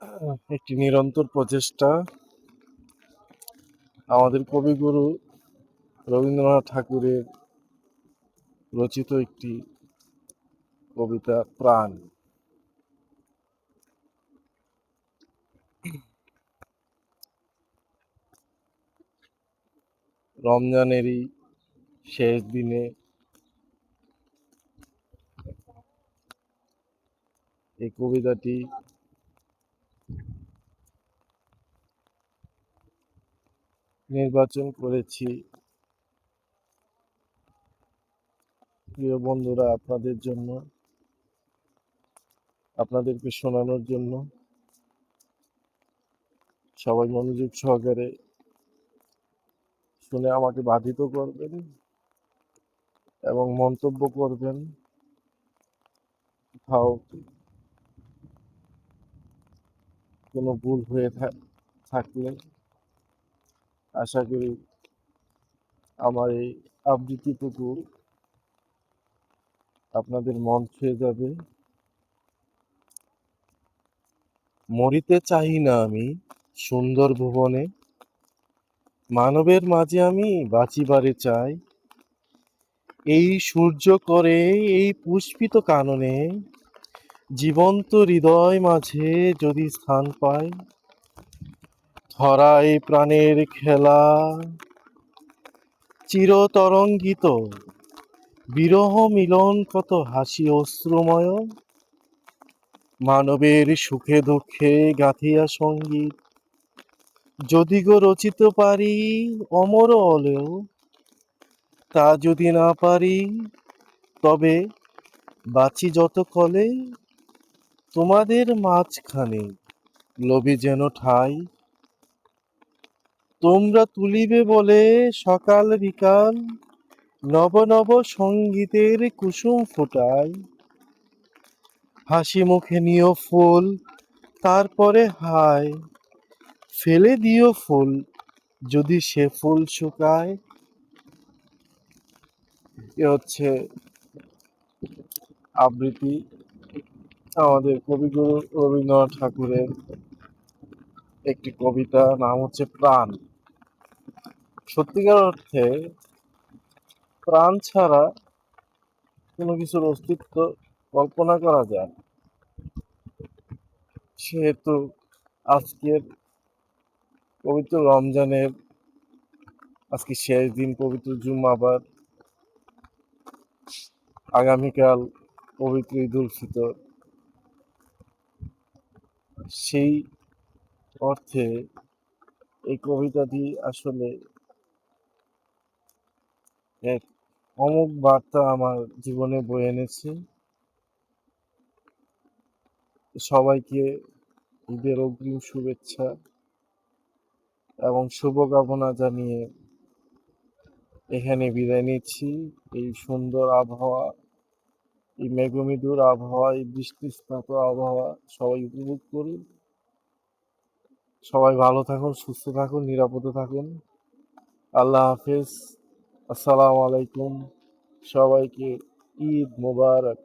একটি নিরন্তর প্রচেষ্টা। আমাদের কবিগুরু রবীন্দ্রনাথ ঠাকুরের রচিত একটি কবিতা প্রাণ। রমজানেরই শেষ দিনে এই কবিতাটি নির্বাচন করেছি প্রিয় বন্ধুরা, আপনাদের জন্য, আপনাদেরকে শোনানোর জন্য। সবাই মনোযোগ সহকারে শুনে আমাকে বাধিত করবেন এবং মন্তব্য করবেন। কোথাও কোনো ভুল হয়ে থাকলে আশা করি আমার এই আবৃত্তিটুকু আপনাদের মন ছুঁয়ে যাবে। মরিতে চাহি না আমি সুন্দর ভুবনে, মানবের মাঝে আমি বাঁচিবারে চাই। এই সূর্য করে এই পুষ্পিত কাননে, জীবন্ত হৃদয় মাঝে যদি স্থান পায়। ধরায় প্রাণের খেলা চিরতরঙ্গিত, বিরহ মিলন কত হাসি অশ্রুময়। মানবের সুখে দুঃখে গাথিয়া সঙ্গীত, যদি গো রচিত পারি অমর অলেও। তা যদি না পারি তবে বাঁচি যত কলে, তোমাদের মাঝখানে লবি যেন ঠাই। তোমরা তুলিবে বলে সকাল বিকাল, নব নব সঙ্গীতের কুসুম ফোটায়। হাসি মুখে নিও ফুল তারপরে হায়, ফেলে দিও ফুল যদি সে ফুল শুকায়। এ হচ্ছে আবৃত্তি আমাদের কবিগুরু রবীন্দ্রনাথ ঠাকুরের একটি কবিতা, নাম হচ্ছে প্রাণ। সত্যিকার অর্থে প্রাণ ছাড়া কোনো কিছুর অস্তিত্ব কল্পনা করা যায় না। সেহেতু আজকের পবিত্র রমজানের আজকে শেষ দিন, পবিত্র জুম্মাবার, আগামীকাল পবিত্র ঈদ উল ফিতর। সেই অর্থে এই কবিতাটি আসলে এক অমোঘ বার্তা আমার জীবনে বয়ে এনেছে। সবাইকে ঈদের অগ্রিম শুভেচ্ছা এবং শুভকামনা জানিয়ে এখানে বিদায় নিচ্ছি। এই সুন্দর আবহাওয়া, এই মেঘমৃদুর আবহাওয়া, এই বৃষ্টিস্নাত আবহাওয়া সবাই উপভোগ করুন। সবাই ভালো থাকুন, সুস্থ থাকুন, নিরাপদে থাকুন। আল্লাহ হাফেজ। আসসালামু আলাইকুম। সবাইকে ঈদ মোবারক।